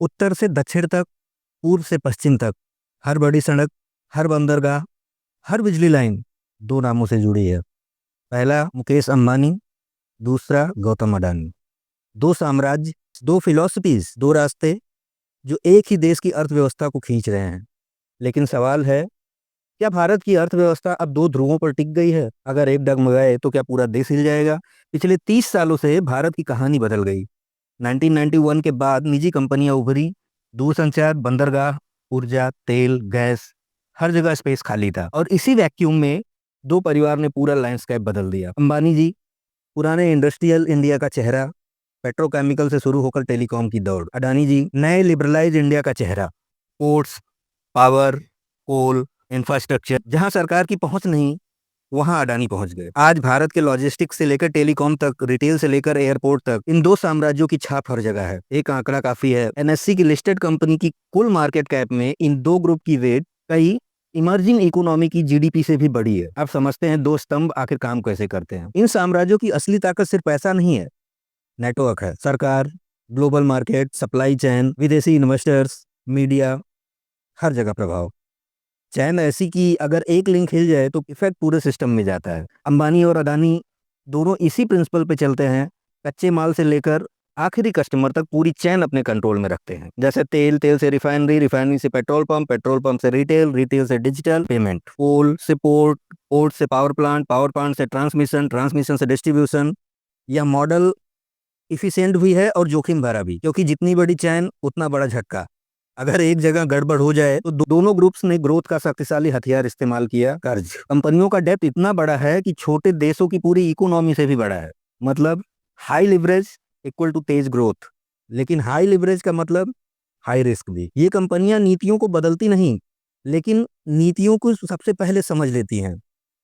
उत्तर से दक्षिण तक, पूर्व से पश्चिम तक, हर बड़ी सड़क, हर बंदरगाह, हर बिजली लाइन दो नामों से जुड़ी है। पहला मुकेश अंबानी, दूसरा गौतम अडानी। दो साम्राज्य, दो फिलॉसफीज, दो रास्ते जो एक ही देश की अर्थव्यवस्था को खींच रहे हैं। लेकिन सवाल है, क्या भारत की अर्थव्यवस्था अब दो ध्रुवों पर टिक गई है? अगर एक डगमगाए तो क्या पूरा देश हिल जाएगा? पिछले 30 सालों से भारत की कहानी बदल गई। 1991 के बाद निजी कंपनियां उभरी, दूरसंचार, बंदरगाह, ऊर्जा, तेल, गैस, हर जगह स्पेस खाली था। और इसी वैक्यूम में दो परिवार ने पूरा लैंडस्केप बदल दिया। अंबानी जी, पुराने इंडस्ट्रियल इंडिया का चेहरा, पेट्रोकेमिकल से शुरू होकर टेलीकॉम की दौड़। अडानी जी, नए लिबरलाइज इंडिया का चेहरा, पोर्ट्स, पावर, कोल, इंफ्रास्ट्रक्चर। जहां सरकार की पहुंच नहीं, वहां अडानी पहुंच गए। आज भारत के लॉजिस्टिक्स से लेकर टेलीकॉम तक, रिटेल से लेकर एयरपोर्ट तक, इन दो साम्राज्यों की छाप हर जगह है। एक आंकड़ा काफी है, एनएससी की लिस्टेड कंपनी की कुल मार्केट कैप में इन दो ग्रुप की वेट कई इमर्जिंग इकोनॉमी की जीडीपी से भी बड़ी है। अब समझते हैं दो स्तंभ आखिर काम कैसे करते हैं। इन साम्राज्यों की असली ताकत सिर्फ पैसा नहीं है, नेटवर्क है। सरकार, ग्लोबल मार्केट, सप्लाई चेन, विदेशी इन्वेस्टर्स, मीडिया, हर जगह प्रभाव। चैन ऐसी कि अगर एक लिंक हिल जाए तो इफेक्ट पूरे सिस्टम में जाता है। अंबानी और अडानी दोनों इसी प्रिंसिपल पे चलते हैं, कच्चे माल से लेकर आखिरी कस्टमर तक पूरी चैन अपने कंट्रोल में रखते हैं। जैसे तेल, तेल से रिफाइनरी, रिफाइनरी से पेट्रोल पंप, पेट्रोल पंप से रिटेल, रिटेल से डिजिटल पेमेंट, कोल से पोर्ट, पोर्ट से पावर प्लांट, पावर प्लांट से ट्रांसमिशन, ट्रांसमिशन से डिस्ट्रीब्यूशन। यह मॉडल इफिशिएंट भी है और जोखिम भरा भी, क्योंकि जितनी बड़ी चैन उतना बड़ा झटका। अगर एक जगह गड़बड़ हो जाए तो दोनों ग्रुप्स ने ग्रोथ का शक्तिशाली हथियार इस्तेमाल किया, कर्ज। कंपनियों का डेप्थ इतना बड़ा है कि छोटे देशों की पूरी इकोनॉमी से भी बड़ा है। मतलब हाई लिवरेज इक्वल टू तेज ग्रोथ। लेकिन हाई लिवरेज का मतलब हाई रिस्क भी। ये कंपनियां नीतियों को बदलती नहीं, लेकिन नीतियों को सबसे पहले समझ लेती हैं।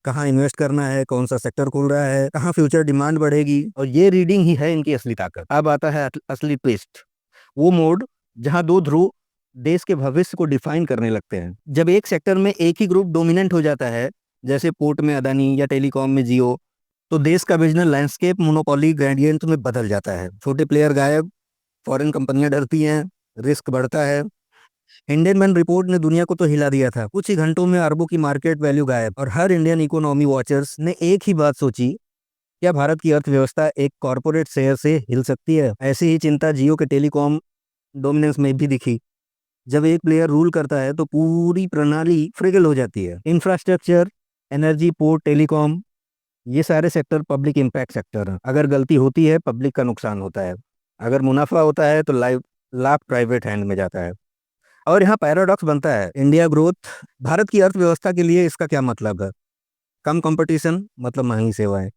कहाँ इन्वेस्ट करना है, कौन सा सेक्टर खुल रहा है, कहाँ फ्यूचर डिमांड बढ़ेगी, और ये रीडिंग ही है इनकी असली ताकत। अब आता है असली ट्विस्ट, वो मोड जहां दो ध्रुव देश के भविष्य को डिफाइन करने लगते हैं। जब एक सेक्टर में एक ही ग्रुप डोमिनेंट हो जाता है, जैसे पोर्ट में अदानी या टेलीकॉम में जियो, तो देश का बिजनेस लैंडस्केप मोनोपोली ग्रेडियंट में बदल जाता है। छोटे प्लेयर गायब, फॉरेन कंपनियां डरती हैं, रिस्क बढ़ता है। इंडियन रिपोर्ट ने दुनिया को तो हिला दिया था, कुछ ही घंटों में अरबों की मार्केट वैल्यू गायब। और हर इंडियन इकोनॉमी वॉचर्स ने एक ही बात सोची, क्या भारत की अर्थव्यवस्था एक कॉर्पोरेट शेयर से हिल सकती है? ऐसी ही चिंता जियो के टेलीकॉम डोमिनेंस में भी दिखी। जब एक प्लेयर रूल करता है तो पूरी प्रणाली फ्रेगल हो जाती है। इंफ्रास्ट्रक्चर, एनर्जी, पोर्ट, टेलीकॉम, ये सारे सेक्टर पब्लिक इम्पैक्ट सेक्टर हैं। अगर गलती होती है, पब्लिक का नुकसान होता है। अगर मुनाफा होता है तो लाभ प्राइवेट हैंड में जाता है। और यहाँ पैराडॉक्स बनता है, इंडिया ग्रोथ, भारत की अर्थव्यवस्था के लिए इसका क्या मतलब है? कम कंपटीशन मतलब महंगी सेवाएं,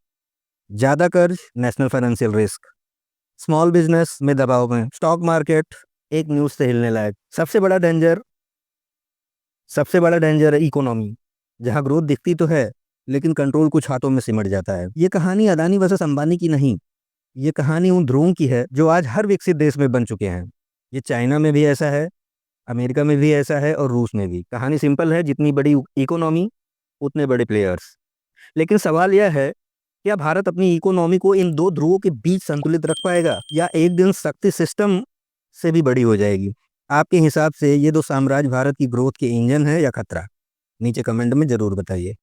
ज्यादा कर्ज, national financial risk, small business में दबाव में, स्टॉक मार्केट एक न्यूज से हिलने लायक। सबसे बड़ा डेंजर है इकोनॉमी, जहां ग्रोथ दिखती तो है लेकिन कंट्रोल कुछ हाथों में सिमट जाता है। ये कहानी अदानी वर्सेस अंबानी की नहीं, ये कहानी उन ध्रुवों की है जो आज हर विकसित देश में बन चुके हैं। ये चाइना में भी ऐसा है, अमेरिका में भी ऐसा है, और रूस में भी। कहानी सिंपल है, जितनी बड़ी इकोनॉमी उतने बड़े प्लेयर्स। लेकिन सवाल यह है, क्या भारत अपनी इकोनॉमी को इन दो ध्रुवों के बीच संतुलित रख पाएगा, या एक दिन शक्ति सिस्टम से भी बड़ी हो जाएगी? आपके हिसाब से ये दो साम्राज्य भारत की ग्रोथ के इंजन है या खतरा? नीचे कमेंट में जरूर बताइए।